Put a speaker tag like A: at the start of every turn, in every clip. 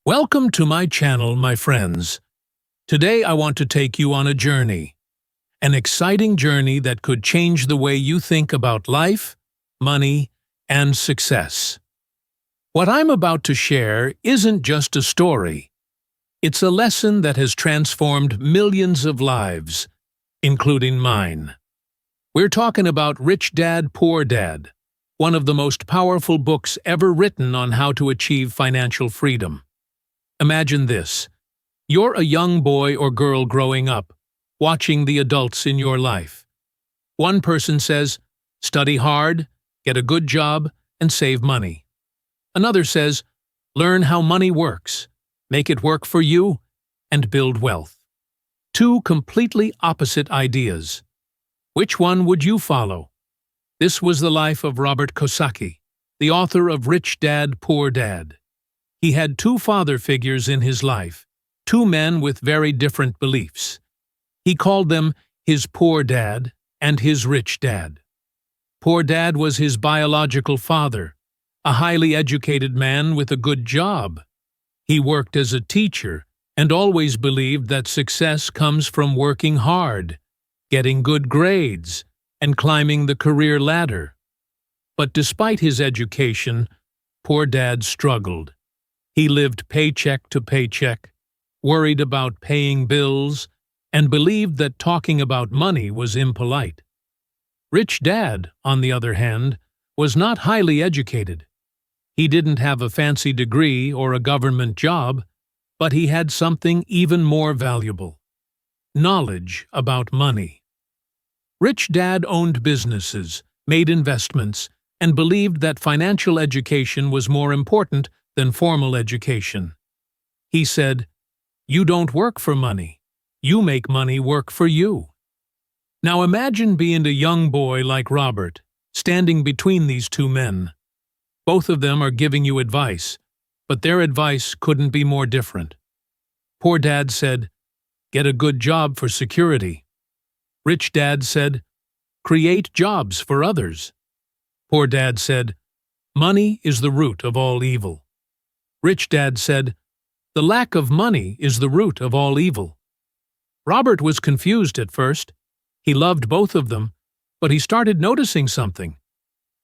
A: Welcome to my channel, my friends. Today I want to take you on a journey. An exciting journey that could change the way you think about life, money, and success. What I'm about to share isn't just a story. It's a lesson that has transformed millions of lives, including mine. We're talking about Rich Dad, Poor Dad, one of the most powerful books ever written on how to achieve financial freedom. Imagine this. You're a young boy or girl growing up, watching the adults in your life. One person says, study hard, get a good job, and save money. Another says, learn how money works, make it work for you, and build wealth. Two completely opposite ideas. Which one would you follow? This was the life of Robert Kiyosaki, the author of Rich Dad, Poor Dad. He had two father figures in his life, two men with very different beliefs. He called them his poor dad and his rich dad. Poor Dad was his biological father, a highly educated man with a good job. He worked as a teacher and always believed that success comes from working hard, getting good grades, and climbing the career ladder. But despite his education, Poor Dad struggled. He lived paycheck to paycheck, worried about paying bills, and believed that talking about money was impolite. Rich Dad, on the other hand, was not highly educated. He didn't have a fancy degree or a government job, but he had something even more valuable: knowledge about money. Rich Dad owned businesses, made investments, and believed that financial education was more important than formal education. He said, "You don't work for money. You make money work for you." Now imagine being a young boy like Robert, standing between these two men. Both of them are giving you advice, but their advice couldn't be more different. Poor Dad said, "Get a good job for security." Rich Dad said, "Create jobs for others." Poor Dad said, "Money is the root of all evil." Rich Dad said, "The lack of money is the root of all evil." Robert was confused at first. He loved both of them, but he started noticing something.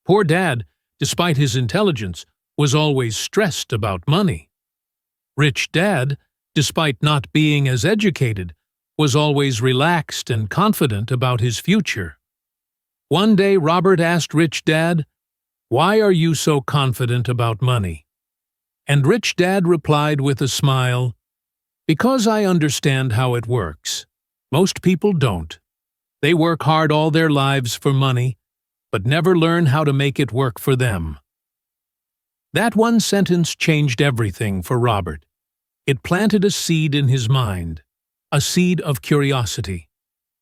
A: Poor Dad, despite his intelligence, was always stressed about money. Rich Dad, despite not being as educated, was always relaxed and confident about his future. One day Robert asked Rich Dad, "Why are you so confident about money?" And Rich Dad replied with a smile, "Because I understand how it works. Most people don't. They work hard all their lives for money, but never learn how to make it work for them." That one sentence changed everything for Robert. It planted a seed in his mind, a seed of curiosity.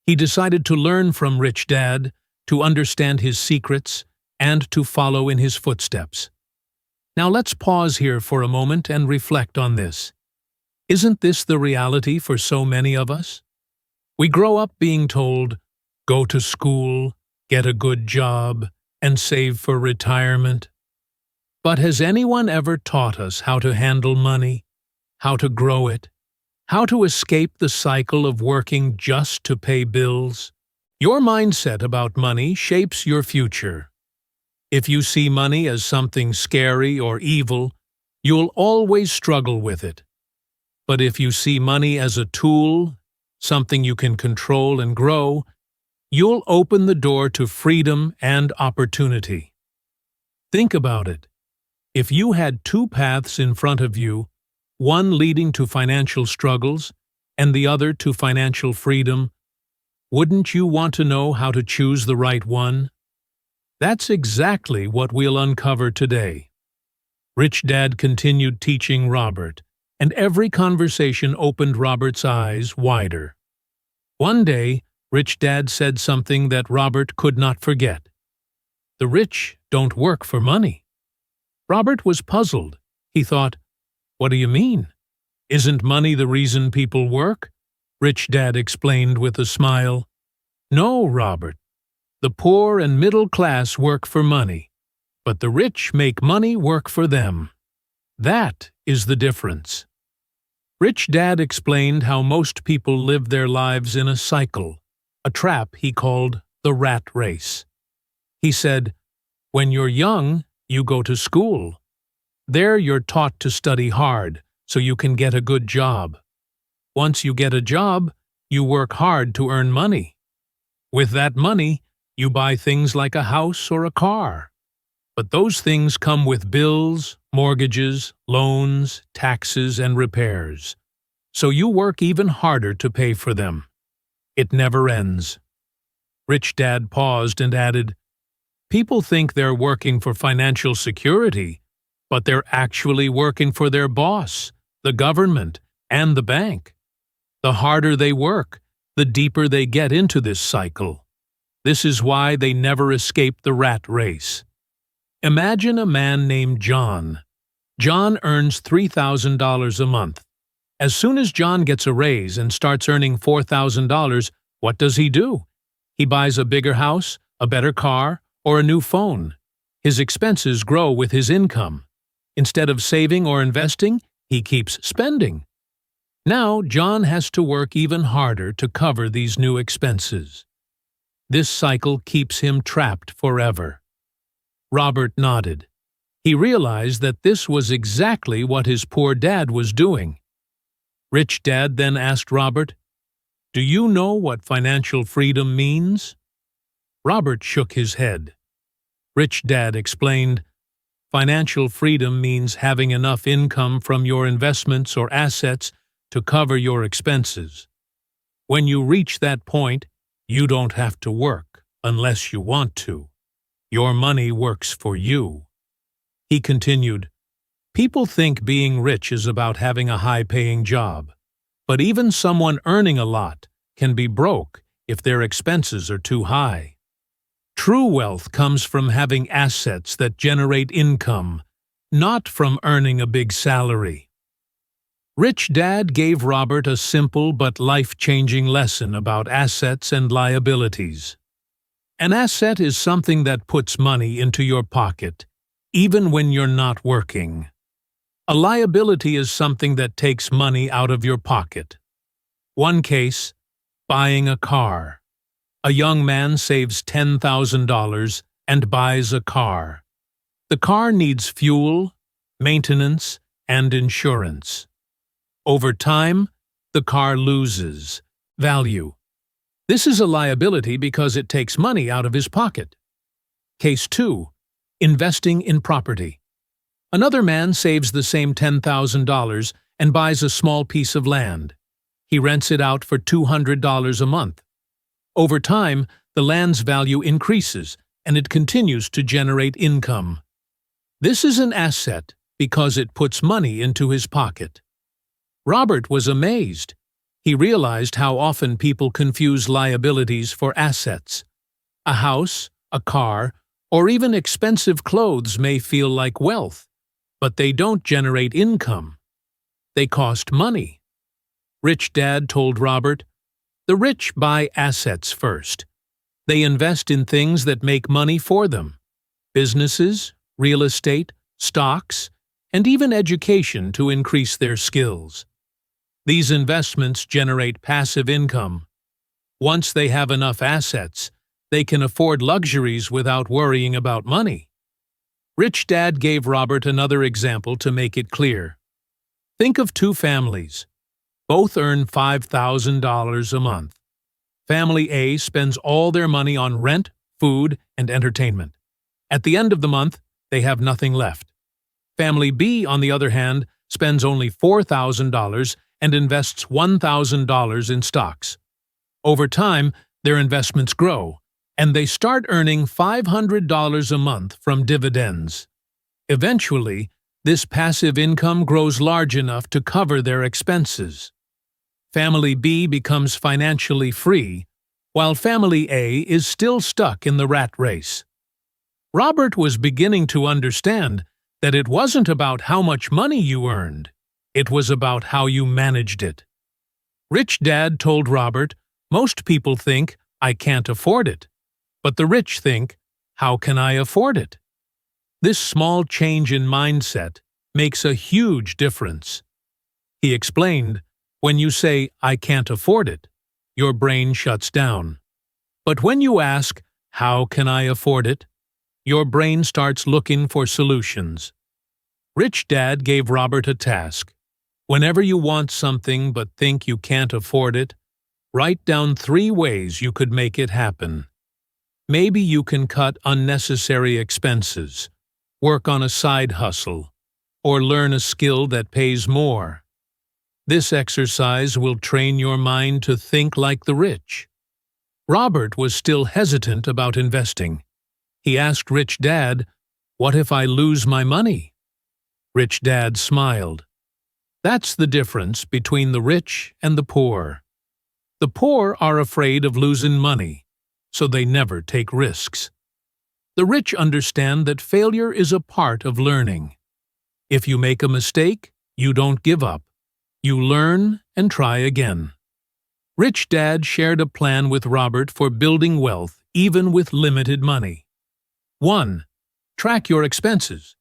A: He decided to learn from Rich Dad, to understand his secrets, and to follow in his footsteps. Now let's pause here for a moment and reflect on this. Isn't this the reality for so many of us? We grow up being told, go to school, get a good job, and save for retirement. But has anyone ever taught us how to handle money, how to grow it, how to escape the cycle of working just to pay bills? Your mindset about money shapes your future. If you see money as something scary or evil, you'll always struggle with it. But if you see money as a tool, something you can control and grow, you'll open the door to freedom and opportunity. Think about it. If you had two paths in front of you, one leading to financial struggles and the other to financial freedom, wouldn't you want to know how to choose the right one? That's exactly what we'll uncover today. Rich Dad continued teaching Robert, and every conversation opened Robert's eyes wider. One day, Rich Dad said something that Robert could not forget. "The rich don't work for money." Robert was puzzled. He thought, "What do you mean? Isn't money the reason people work?" Rich Dad explained with a smile. "No, Robert. The poor and middle class work for money, but the rich make money work for them. That is the difference." Rich Dad explained how most people live their lives in a cycle, a trap he called the rat race. He said, "When you're young, you go to school. There you're taught to study hard so you can get a good job. Once you get a job, you work hard to earn money. With that money, you buy things like a house or a car. But those things come with bills, mortgages, loans, taxes, and repairs. So you work even harder to pay for them. It never ends." Rich Dad paused and added, "People think they're working for financial security, but they're actually working for their boss, the government, and the bank. The harder they work, the deeper they get into this cycle. This is why they never escape the rat race." Imagine a man named John. John earns $3,000 a month. As soon as John gets a raise and starts earning $4,000, what does he do? He buys a bigger house, a better car, or a new phone. His expenses grow with his income. Instead of saving or investing, he keeps spending. Now, John has to work even harder to cover these new expenses. This cycle keeps him trapped forever. Robert nodded. He realized that this was exactly what his poor dad was doing. Rich Dad then asked Robert, "Do you know what financial freedom means?" Robert shook his head. Rich Dad explained, "Financial freedom means having enough income from your investments or assets to cover your expenses. When you reach that point, you don't have to work unless you want to. Your money works for you." He continued, "People think being rich is about having a high-paying job, but even someone earning a lot can be broke if their expenses are too high. True wealth comes from having assets that generate income, not from earning a big salary." Rich Dad gave Robert a simple but life-changing lesson about assets and liabilities. An asset is something that puts money into your pocket, even when you're not working. A liability is something that takes money out of your pocket. One case, buying a car. A young man saves $10,000 and buys a car. The car needs fuel, maintenance, and insurance. Over time, the car loses value. This is a liability because it takes money out of his pocket. Case 2. Investing in property. Another man saves the same $10,000 and buys a small piece of land. He rents it out for $200 a month. Over time, the land's value increases and it continues to generate income. This is an asset because it puts money into his pocket. Robert was amazed. He realized how often people confuse liabilities for assets. A house, a car, or even expensive clothes may feel like wealth, but they don't generate income. They cost money. Rich Dad told Robert, "The rich buy assets first. They invest in things that make money for them. Businesses, real estate, stocks, and even education to increase their skills. These investments generate passive income. Once they have enough assets, they can afford luxuries without worrying about money." Rich Dad gave Robert another example to make it clear. Think of two families. Both earn $5,000 a month. Family A spends all their money on rent, food, and entertainment. At the end of the month, they have nothing left. Family B, on the other hand, spends only $4,000 and invests $1,000 in stocks. Over time, their investments grow, and they start earning $500 a month from dividends. Eventually, this passive income grows large enough to cover their expenses. Family B becomes financially free, while Family A is still stuck in the rat race. Robert was beginning to understand that it wasn't about how much money you earned. It was about how you managed it. Rich Dad told Robert, "Most people think, 'I can't afford it.' But the rich think, 'How can I afford it?' This small change in mindset makes a huge difference. He explained, when you say, "I can't afford it," your brain shuts down. But when you ask, "How can I afford it?" your brain starts looking for solutions. Rich Dad gave Robert a task. Whenever you want something but think you can't afford it, write down 3 ways you could make it happen. Maybe you can cut unnecessary expenses, work on a side hustle, or learn a skill that pays more. This exercise will train your mind to think like the rich. Robert was still hesitant about investing. He asked Rich Dad, "What if I lose my money?" Rich Dad smiled. That's the difference between the rich and the poor. The poor are afraid of losing money, so they never take risks. The rich understand that failure is a part of learning. If you make a mistake, you don't give up. You learn and try again. Rich Dad shared a plan with Robert for building wealth even with limited money. 1. Track your expenses.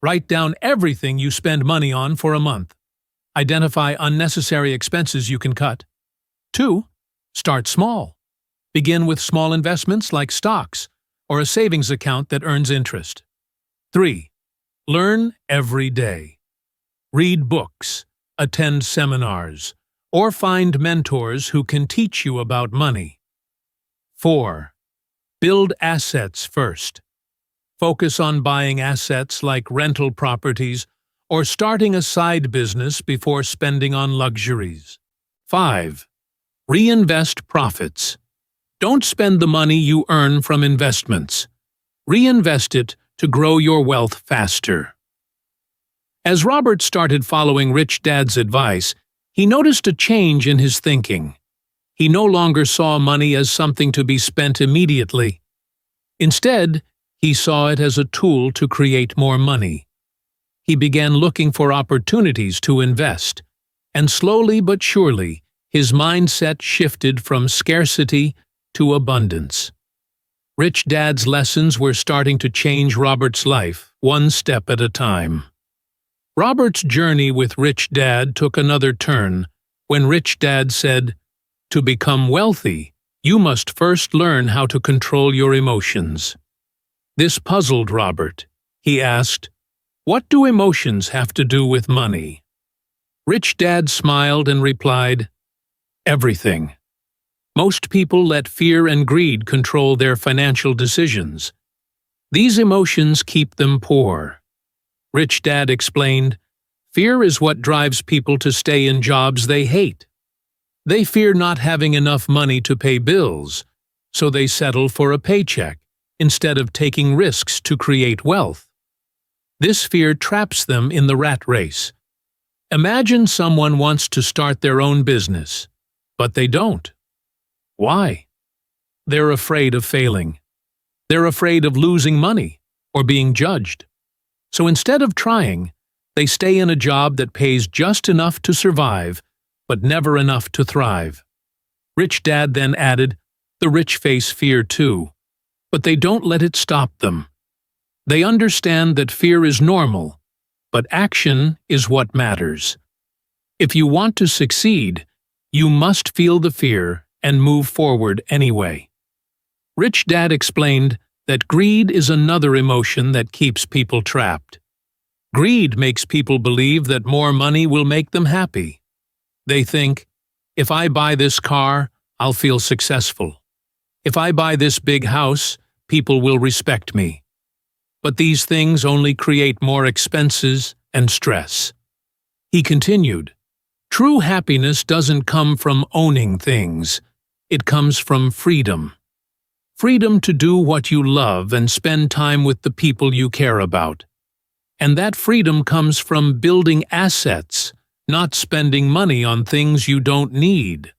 A: Write down everything you spend money on for a month. Identify unnecessary expenses you can cut. 2. Start small. Begin with small investments like stocks or a savings account that earns interest. 3. Learn every day. Read books, attend seminars, or find mentors who can teach you about money. 4. Build assets first. Focus on buying assets like rental properties or starting a side business before spending on luxuries. 5. Reinvest profits. Don't spend the money you earn from investments. Reinvest it to grow your wealth faster. As Robert started following Rich Dad's advice, he noticed a change in his thinking. He no longer saw money as something to be spent immediately. Instead, he saw it as a tool to create more money. He began looking for opportunities to invest, and slowly but surely, his mindset shifted from scarcity to abundance. Rich Dad's lessons were starting to change Robert's life, one step at a time. Robert's journey with Rich Dad took another turn when Rich Dad said, "To become wealthy, you must first learn how to control your emotions." This puzzled Robert. He asked, "What do emotions have to do with money?" Rich Dad smiled and replied, "Everything. Most people let fear and greed control their financial decisions. These emotions keep them poor." Rich Dad explained, "Fear is what drives people to stay in jobs they hate. They fear not having enough money to pay bills, so they settle for a paycheck instead of taking risks to create wealth. This fear traps them in the rat race. Imagine someone wants to start their own business, but they don't. Why? They're afraid of failing. They're afraid of losing money or being judged. So instead of trying, they stay in a job that pays just enough to survive, but never enough to thrive." Rich Dad then added, "The rich face fear too, but they don't let it stop them. They understand that fear is normal, but action is what matters. If you want to succeed, you must feel the fear and move forward anyway." Rich Dad explained that greed is another emotion that keeps people trapped. Greed makes people believe that more money will make them happy. They think, "If I buy this car, I'll feel successful. If I buy this big house, people will respect me." But these things only create more expenses and stress. He continued, "True happiness doesn't come from owning things. It comes from freedom. Freedom to do what you love and spend time with the people you care about. And that freedom comes from building assets, not spending money on things you don't need."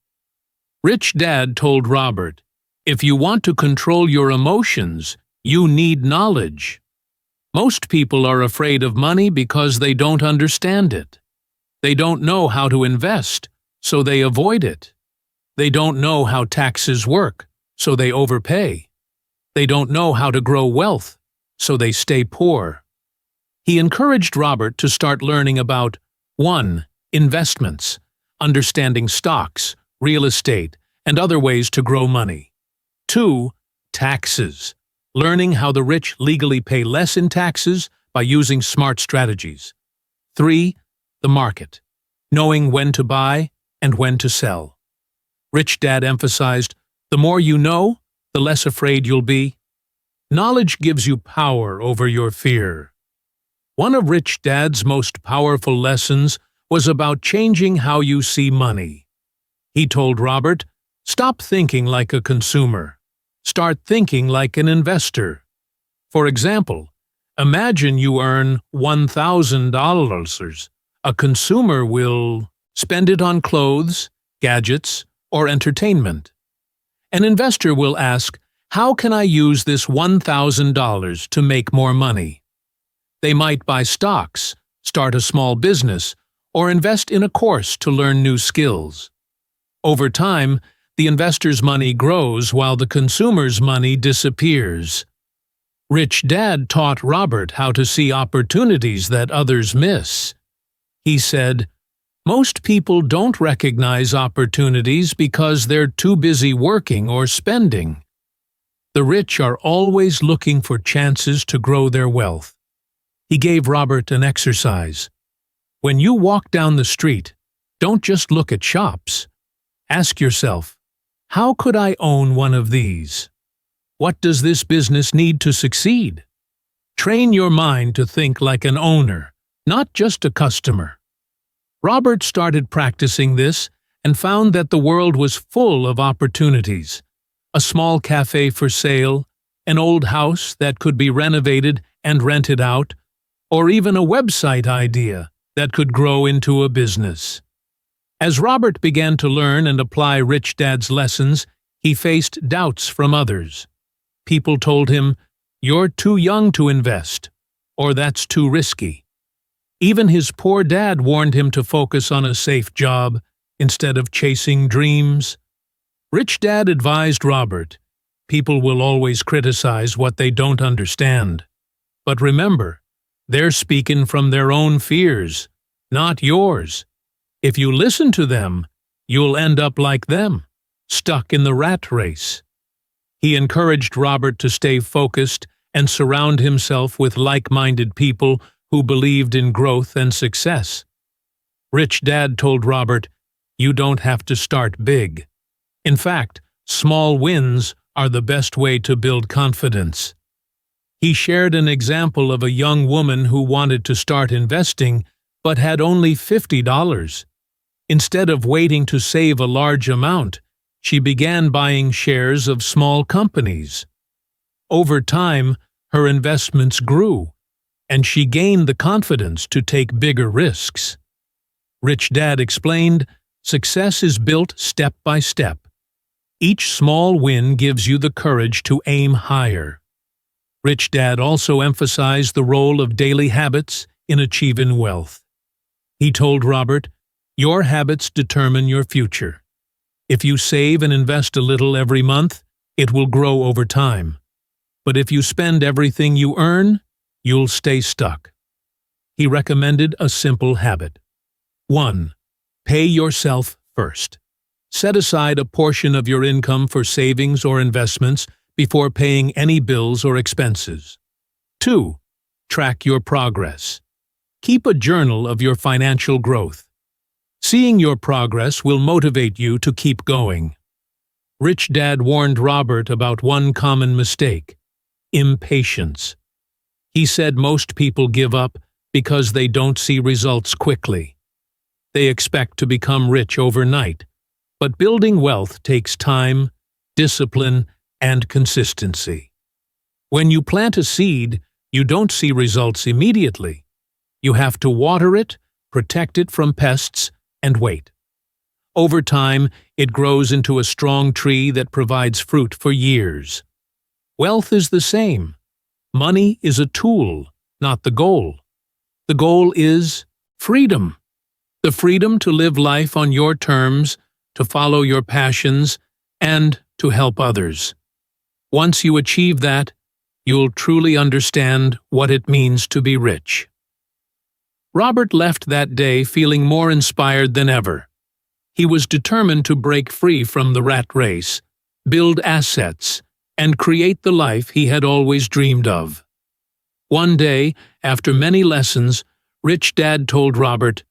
A: Rich Dad told Robert, "If you want to control your emotions, you need knowledge. Most people are afraid of money because they don't understand it. They don't know how to invest, so they avoid it. They don't know how taxes work, so they overpay. They don't know how to grow wealth, so they stay poor." He encouraged Robert to start learning about 1. investments, understanding stocks, real estate, and other ways to grow money. 2. Taxes, learning how the rich legally pay less in taxes by using smart strategies. 3. The market, knowing when to buy and when to sell. Rich Dad emphasized, the more you know, the less afraid you'll be. Knowledge gives you power over your fear. One of Rich Dad's most powerful lessons was about changing how you see money. He told Robert, stop thinking like a consumer. Start thinking like an investor. For example, imagine you earn $1,000. A consumer will spend it on clothes, gadgets, or entertainment. An investor will ask, how can I use this $1,000 to make more money? They might buy stocks, start a small business, or invest in a course to learn new skills. Over time, the investor's money grows while the consumer's money disappears. Rich Dad taught Robert how to see opportunities that others miss. He said, most people don't recognize opportunities because they're too busy working or spending. The rich are always looking for chances to grow their wealth. He gave Robert an exercise. When you walk down the street, don't just look at shops. Ask yourself, how could I own one of these? What does this business need to succeed? Train your mind to think like an owner, not just a customer. Robert started practicing this and found that the world was full of opportunities. A small cafe for sale, an old house that could be renovated and rented out, or even a website idea that could grow into a business. As Robert began to learn and apply Rich Dad's lessons, he faced doubts from others. People told him, "You're too young to invest," or "That's too risky." Even his poor dad warned him to focus on a safe job instead of chasing dreams. Rich Dad advised Robert, "People will always criticize what they don't understand. But remember, they're speaking from their own fears, not yours. If you listen to them, you'll end up like them, stuck in the rat race." He encouraged Robert to stay focused and surround himself with like-minded people who believed in growth and success. Rich Dad told Robert, "You don't have to start big. In fact, small wins are the best way to build confidence." He shared an example of a young woman who wanted to start investing but had only $50. Instead of waiting to save a large amount, she began buying shares of small companies. Over time, her investments grew, and she gained the confidence to take bigger risks. Rich Dad explained, "Success is built step by step. Each small win gives you the courage to aim higher." Rich Dad also emphasized the role of daily habits in achieving wealth. He told Robert, "Your habits determine your future. If you save and invest a little every month, it will grow over time. But if you spend everything you earn, you'll stay stuck." He recommended a simple habit. 1. Pay yourself first. Set aside a portion of your income for savings or investments before paying any bills or expenses. 2. Track your progress. Keep a journal of your financial growth. Seeing your progress will motivate you to keep going. Rich Dad warned Robert about one common mistake: impatience. He said most people give up because they don't see results quickly. They expect to become rich overnight, but building wealth takes time, discipline, and consistency. When you plant a seed, you don't see results immediately. You have to water it, protect it from pests, and wait. Over time, it grows into a strong tree that provides fruit for years. Wealth is the same. Money is a tool, not the goal. The goal is freedom. The freedom to live life on your terms, to follow your passions, and to help others. Once you achieve that, you'll truly understand what it means to be rich. Robert left that day feeling more inspired than ever. He was determined to break free from the rat race, build assets, and create the life he had always dreamed of. One day, after many lessons, Rich Dad told Robert,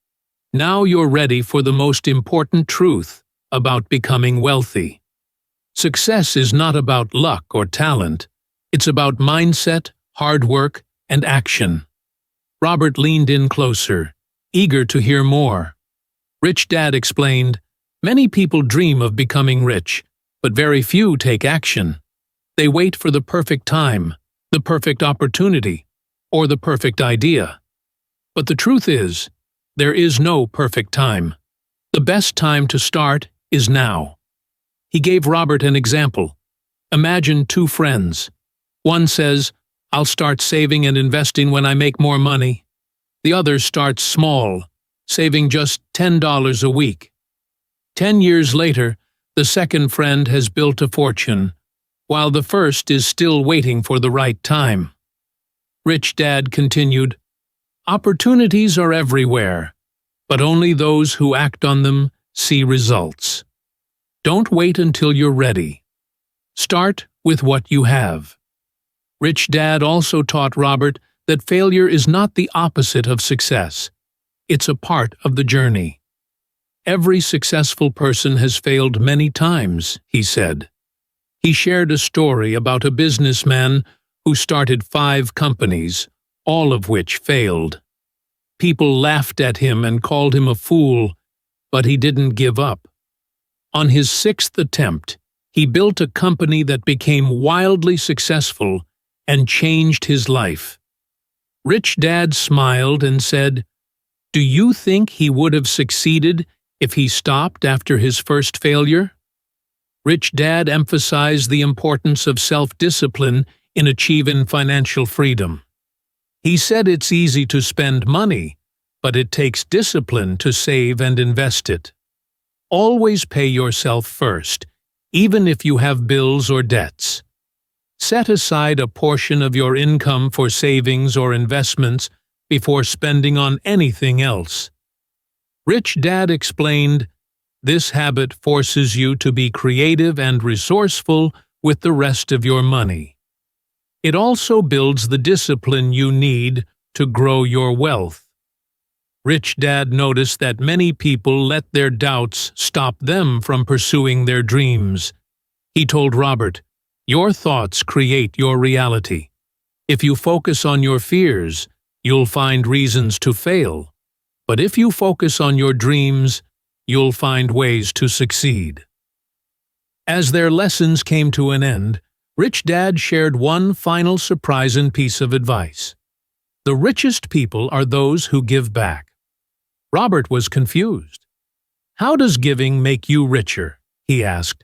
A: "Now you're ready for the most important truth about becoming wealthy. Success is not about luck or talent. It's about mindset, hard work, and action." Robert leaned in closer, eager to hear more. Rich Dad explained, "Many people dream of becoming rich, but very few take action. They wait for the perfect time, the perfect opportunity, or the perfect idea. But the truth is, there is no perfect time. The best time to start is now." He gave Robert an example. Imagine two friends. One says, "I'll start saving and investing when I make more money." The other starts small, saving just $10 a week. 10 years later, the second friend has built a fortune, while the first is still waiting for the right time. Rich Dad continued, "Opportunities are everywhere, but only those who act on them see results. Don't wait until you're ready. Start with what you have." Rich Dad also taught Robert that failure is not the opposite of success. It's a part of the journey. "Every successful person has failed many times," he said. He shared a story about a businessman who started 5 companies, all of which failed. People laughed at him and called him a fool, but he didn't give up. On his 6th attempt, he built a company that became wildly successful and changed his life. Rich Dad smiled and said, "Do you think he would have succeeded if he stopped after his first failure?" Rich Dad emphasized the importance of self-discipline in achieving financial freedom. He said it's easy to spend money, but it takes discipline to save and invest it. Always pay yourself first, even if you have bills or debts. Set aside a portion of your income for savings or investments before spending on anything else. Rich Dad explained, "This habit forces you to be creative and resourceful with the rest of your money. It also builds the discipline you need to grow your wealth." Rich Dad noticed that many people let their doubts stop them from pursuing their dreams. He told Robert, "Your thoughts create your reality. If you focus on your fears, you'll find reasons to fail. But if you focus on your dreams, you'll find ways to succeed." As their lessons came to an end, Rich Dad shared one final surprising piece of advice. The richest people are those who give back. Robert was confused. "How does giving make you richer?" he asked.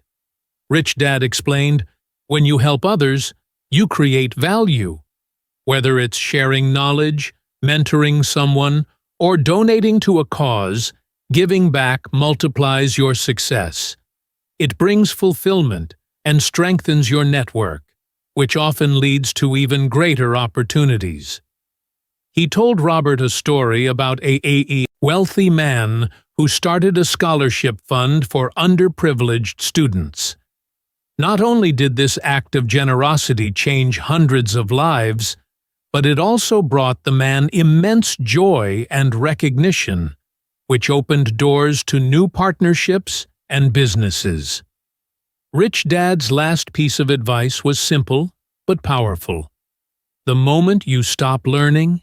A: Rich Dad explained, "When you help others, you create value. Whether it's sharing knowledge, mentoring someone, or donating to a cause, giving back multiplies your success. It brings fulfillment and strengthens your network, which often leads to even greater opportunities." He told Robert a story about a wealthy man who started a scholarship fund for underprivileged students. Not only did this act of generosity change hundreds of lives, but it also brought the man immense joy and recognition, which opened doors to new partnerships and businesses. Rich Dad's last piece of advice was simple but powerful. The moment you stop learning,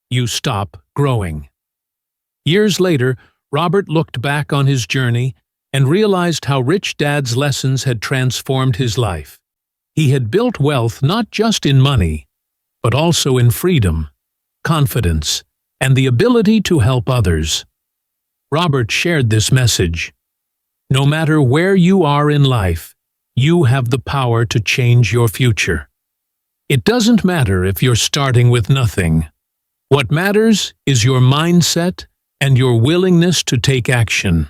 A: you stop growing. Years later, Robert looked back on his journey and realized how Rich Dad's lessons had transformed his life. He had built wealth not just in money, but also in freedom, confidence, and the ability to help others. Robert shared this message. No matter where you are in life, you have the power to change your future. It doesn't matter if you're starting with nothing. What matters is your mindset and your willingness to take action.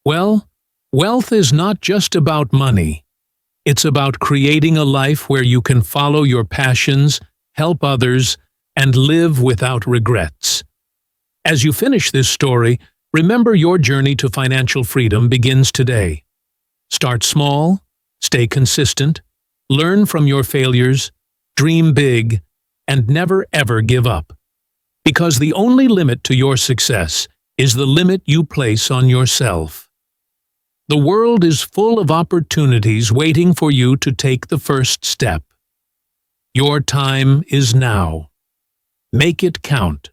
A: Well, wealth is not just about money. It's about creating a life where you can follow your passions, help others, and live without regrets. As you finish this story, remember your journey to financial freedom begins today. Start small, stay consistent, learn from your failures, dream big, and never ever give up. Because the only limit to your success is the limit you place on yourself. The world is full of opportunities waiting for you to take the first step. Your time is now. Make it count.